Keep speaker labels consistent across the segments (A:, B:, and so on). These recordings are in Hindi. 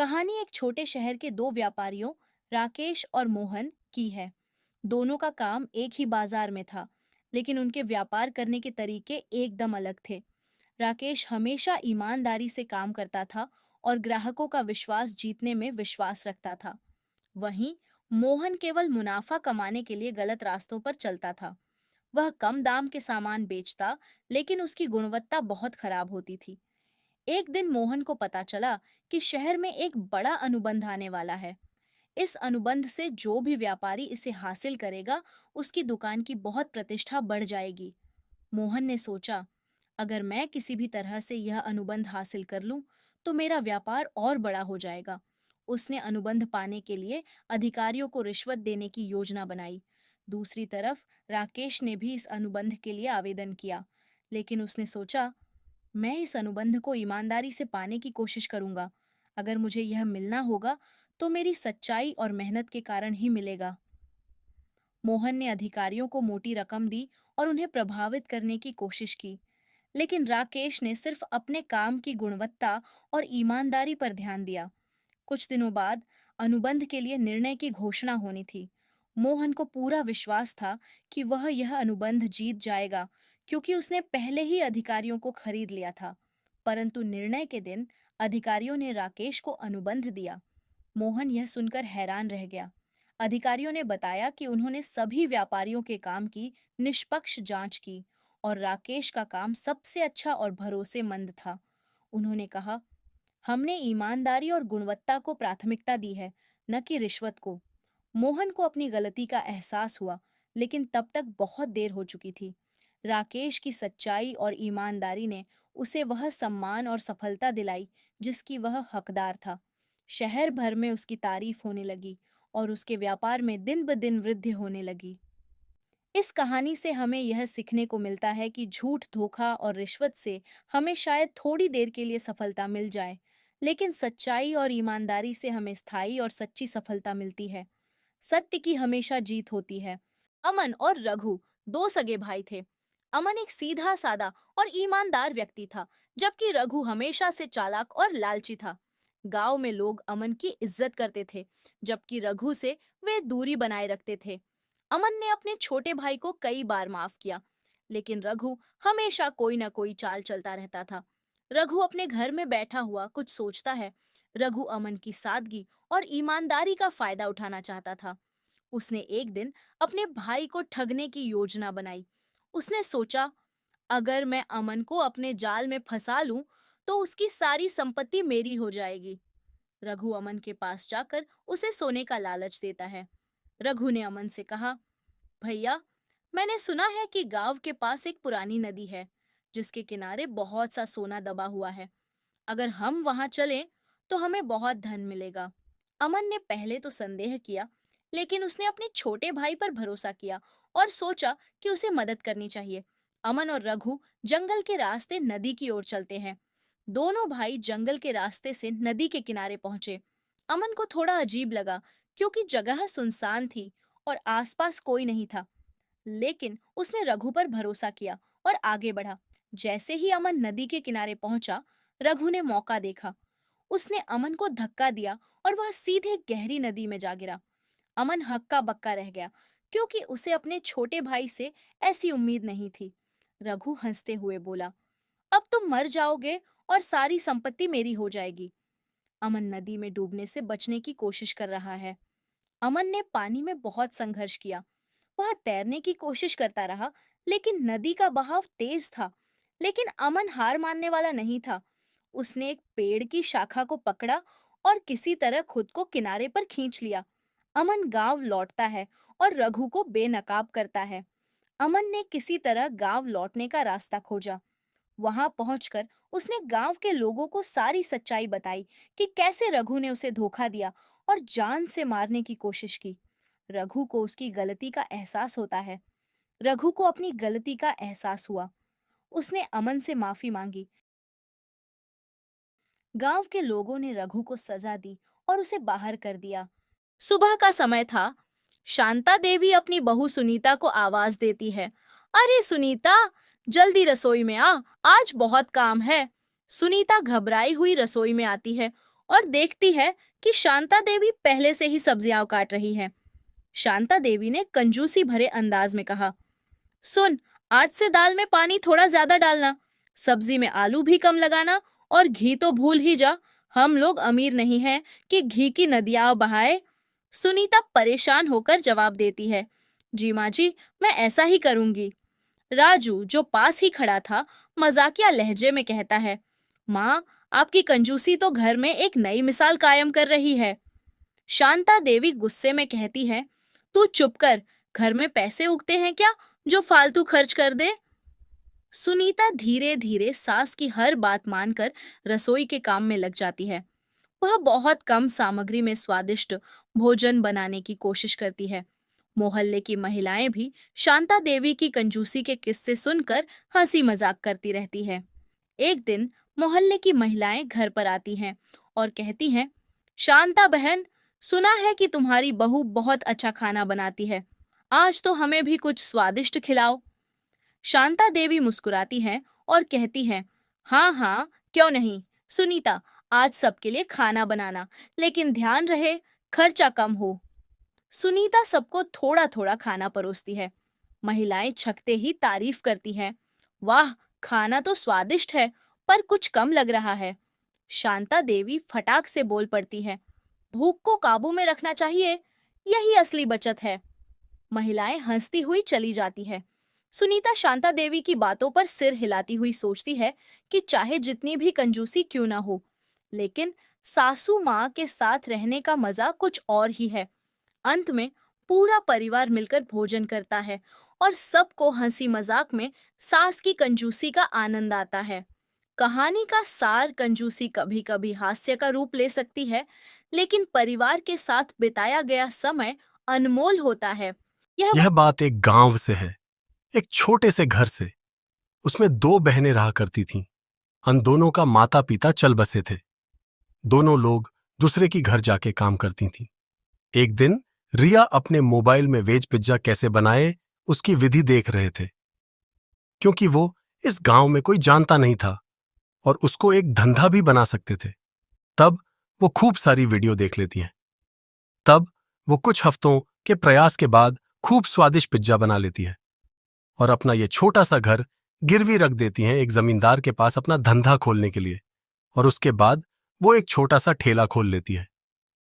A: कहानी एक छोटे शहर के दो व्यापारियों राकेश और मोहन की है। दोनों का काम एक ही बाजार में था, लेकिन उनके व्यापार करने के तरीके एकदम अलग थे। राकेश हमेशा ईमानदारी से काम करता था और ग्राहकों का विश्वास जीतने में विश्वास रखता था। वहीं मोहन केवल मुनाफा कमाने के लिए गलत रास्तों पर चलता था। वह कम दाम के सामान बेचता, लेकिन उसकी गुणवत्ता बहुत खराब होती थी। एक दिन मोहन को पता चला कि शहर में एक बड़ा अनुबंध आने वाला है। इस अनुबंध से जो भी व्यापारी इसे हासिल करेगा, उसकी दुकान की बहुत प्रतिष्ठा बढ़ जाएगी। मोहन ने सोचा, अगर मैं किसी भी तरह से यह अनुबंध हासिल कर लूं, तो मेरा व्यापार और बड़ा हो जाएगा। उसने अनुबंध पाने के लिए अधिकारियों को रिश्वत देने की योजना बनाई। दूसरी तरफ राकेश ने भी इस अनुबंध के लिए आवेदन किया, लेकिन उसने सोचा, मैं इस अनुबंध को ईमानदारी से पाने की कोशिश करूंगा। अगर मुझे यह मिलना होगा, तो मेरी सच्चाई और मेहनत के कारण ही मिलेगा। मोहन ने अधिकारियों को मोटी रकम दी और उन्हें प्रभावित करने की कोशिश की, लेकिन राकेश ने सिर्फ अपने काम की गुणवत्ता और ईमानदारी पर ध्यान दिया। कुछ दिनों बाद अनुबंध के लिए निर्णय की घोषणा होनी थी। मोहन को पूरा विश्वास था कि वह यह अनुबंध जीत जाएगा, क्योंकि उसने पहले ही अधिकारियों को खरीद लिया था। परंतु निर्णय के दिन अधिकारियों ने राकेश को अनुबंध दिया। मोहन यह सुनकर हैरान रह गया। अधिकारियों ने बताया कि उन्होंने सभी व्यापारियों के काम की निष्पक्ष जांच की और राकेश का काम सबसे अच्छा और भरोसेमंद था। उन्होंने कहा, हमने ईमानदारी और गुणवत्ता को प्राथमिकता दी है, न कि रिश्वत को। मोहन को अपनी गलती का एहसास हुआ, लेकिन तब तक बहुत देर हो चुकी थी। राकेश की सच्चाई और ईमानदारी ने उसे वह सम्मान और सफलता दिलाई जिसकी वह हकदार था। शहर भर में उसकी तारीफ होने लगी और उसके व्यापार में दिन ब दिन वृद्धि होने लगी। इस कहानी से हमें यह सीखने को मिलता है कि झूठ, धोखा और रिश्वत से हमें शायद थोड़ी देर के लिए सफलता मिल जाए, लेकिन सच्चाई और ईमानदारी से हमें स्थायी और सच्ची सफलता मिलती है। सत्य की हमेशा जीत होती है। अमन और रघु दो सगे भाई थे। अमन एक सीधा साधा और ईमानदार व्यक्ति था, जबकि रघु हमेशा से चालाक और लालची था। गांव में लोग अमन की इज्जत करते थे, जबकि रघु से वे दूरी बनाए रखते थे। अमन ने अपने छोटे भाई को कई बार माफ किया, लेकिन रघु हमेशा कोई ना कोई चाल चलता रहता था। रघु अपने घर में बैठा हुआ कुछ सोचता है। रघु अमन की सादगी और ईमानदारी का फायदा उठाना चाहता था। उसने एक दिन अपने भाई को ठगने की योजना बनाई। उसने सोचा, अगर मैं अमन को अपने जाल में फंसा लूं, तो उसकी सारी संपत्ति मेरी हो जाएगी। रघु अमन के पास जाकर उसे सोने का लालच देता है। रघु ने अमन से कहा, भैया, मैंने सुना है कि गांव के पास एक पुरानी नदी है, जिसके किनारे बहुत सा सोना दबा हुआ है। अगर हम वहां चलें, तो हमें बहुत धन मिलेगा। अमन ने पहले तो संदेह किया, लेकिन उसने अपने छोटे भाई पर भरोसा किया और सोचा कि उसे मदद करनी चाहिए। अमन और रघु जंगल के रास्ते नदी की ओर चलते हैं। दोनों भाई जंगल के रास्ते से नदी के किनारे पहुंचे। अमन को थोड़ा अजीब लगा, क्योंकि जगह सुनसान थी और आसपास कोई नहीं था। लेकिन उसने रघु पर भरोसा किया और आगे बढ़ा। जैसे ही अमन नदी के किनारे पहुंचा, रघु ने मौका देखा। उसने अमन को धक्का दिया और वह सीधे गहरी नदी में जा गिरा। अमन हक्का बक्का रह गया, क्योंकि उसे अपने छोटे भाई से ऐसी उम्मीद नहीं थी। रघु हंसते हुए बोला, अब तुम मर जाओगे और सारी संपत्ति मेरी हो जाएगी। अमन नदी में डूबने से बचने की कोशिश कर रहा है। अमन ने पानी में बहुत संघर्ष किया। वह तैरने की कोशिश करता रहा, लेकिन नदी का बहाव तेज था। लेकिन अमन हार मानने वाला नहीं था। उसने एक पेड़ की शाखा को पकड़ा और किसी तरह खुद को किनारे पर खींच लिया। अमन गांव लौटता है और रघु को बेनकाब करता है। अमन ने किसी तरह गांव लौटने का रास्ता खोजा। वहां पहुंचकर उसने गांव के लोगों को सारी सच्चाई बताई कि कैसे रघु ने उसे धोखा दिया और जान से मारने की कोशिश की। रघु को उसकी गलती का एहसास होता है। रघु को अपनी गलती का एहसास हुआ। उसने अमन से माफी मांगी। गांव के लोगों ने रघु को सजा दी और उसे बाहर कर दिया। सुबह का समय था। शांता देवी अपनी बहू सुनीता को आवाज देती है, अरे सुनीता, जल्दी रसोई में आ, आज बहुत काम है। सुनीता घबराई हुई रसोई में आती है और देखती है कि शांता देवी पहले से ही सब्जियां काट रही है। शांता देवी ने कंजूसी भरे अंदाज में कहा, सुन, आज से दाल में पानी थोड़ा ज्यादा डालना, सब्जी में आलू भी कम लगाना और घी तो भूल ही जा। हम लोग अमीर नहीं हैं कि घी की नदियां बहाए। सुनीता परेशान होकर जवाब देती है, जी माँ जी, मैं ऐसा ही करूंगी। राजू, जो पास ही खड़ा था, मजाकिया लहजे में कहता है, माँ, आपकी कंजूसी तो घर में एक नई मिसाल कायम कर रही है। शांता देवी गुस्से में कहती है, तू चुप कर, घर में पैसे उगते हैं क्या जो फालतू खर्च कर दे। सुनीता धीरे धीरे सास की हर बात मानकर रसोई के काम में लग जाती है। वह बहुत कम सामग्री में स्वादिष्ट भोजन बनाने की कोशिश करती है। मोहल्ले की महिलाएं भी शांता देवी की कंजूसी के किस्से सुनकर हंसी मजाक करती रहती है। एक दिन मोहल्ले की महिलाएं घर पर आती हैं और कहती हैं, शांता बहन, सुना है कि तुम्हारी बहू बहुत अच्छा खाना बनाती है। आज तो हमें भी कुछ स्वादिष्ट खिलाओ। शांता देवी मुस्कुराती हैं और कहती हैं, हाँ हाँ, क्यों नहीं। सुनीता, आज सबके लिए खाना बनाना, लेकिन ध्यान रहे खर्चा कम हो। सुनीता सबको थोड़ा थोड़ा खाना परोसती है। महिलाएं छकते ही तारीफ करती हैं, वाह, खाना तो स्वादिष्ट है, पर कुछ कम लग रहा है। शांता देवी फटाक से बोल पड़ती है, भूख को काबू में रखना चाहिए, यही असली बचत है। महिलाएं हंसती हुई चली जाती है। सुनीता शांता देवी की बातों पर सिर हिलाती हुई सोचती है कि चाहे जितनी भी कंजूसी क्यों ना हो, लेकिन सासू माँ के साथ रहने का मजा कुछ और ही है। अंत में पूरा परिवार मिलकर भोजन करता है और सबको हंसी मजाक में सास की कंजूसी का आनंद आता है। कहानी का सार, कंजूसी कभी कभी हास्य का रूप ले सकती है, लेकिन परिवार के साथ बिताया गया समय अनमोल होता है। यह
B: यह बात एक गांव से है, एक छोटे से घर से। उसमें दो बहनें रहा करती थीं। अन दोनों का माता पिता चल बसे थे। दोनों लोग दूसरे की घर जाके काम करती थीं। एक दिन रिया अपने मोबाइल में वेज पिज्जा कैसे बनाए उसकी विधि देख रहे थे, क्योंकि वो इस गांव में कोई जानता नहीं था और उसको एक धंधा भी बना सकते थे। तब वो खूब सारी वीडियो देख लेती हैं। तब वो कुछ हफ्तों के प्रयास के बाद खूब स्वादिष्ट पिज्जा बना लेती है और अपना ये छोटा सा घर गिरवी रख देती हैं एक जमींदार के पास अपना धंधा खोलने के लिए। और उसके बाद वो एक छोटा सा ठेला खोल लेती है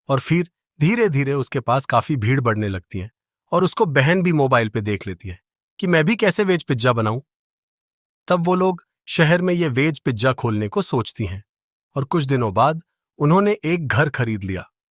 B: और फिर धीरे धीरे उसके पास काफी भीड़ बढ़ने लगती है और उसको बहन भी मोबाइल पे देख लेती है कि मैं भी कैसे वेज पिज्जा बनाऊं। तब वो लोग शहर में ये वेज पिज्जा खोलने को सोचती हैं और कुछ दिनों बाद उन्होंने एक घर खरीद लिया।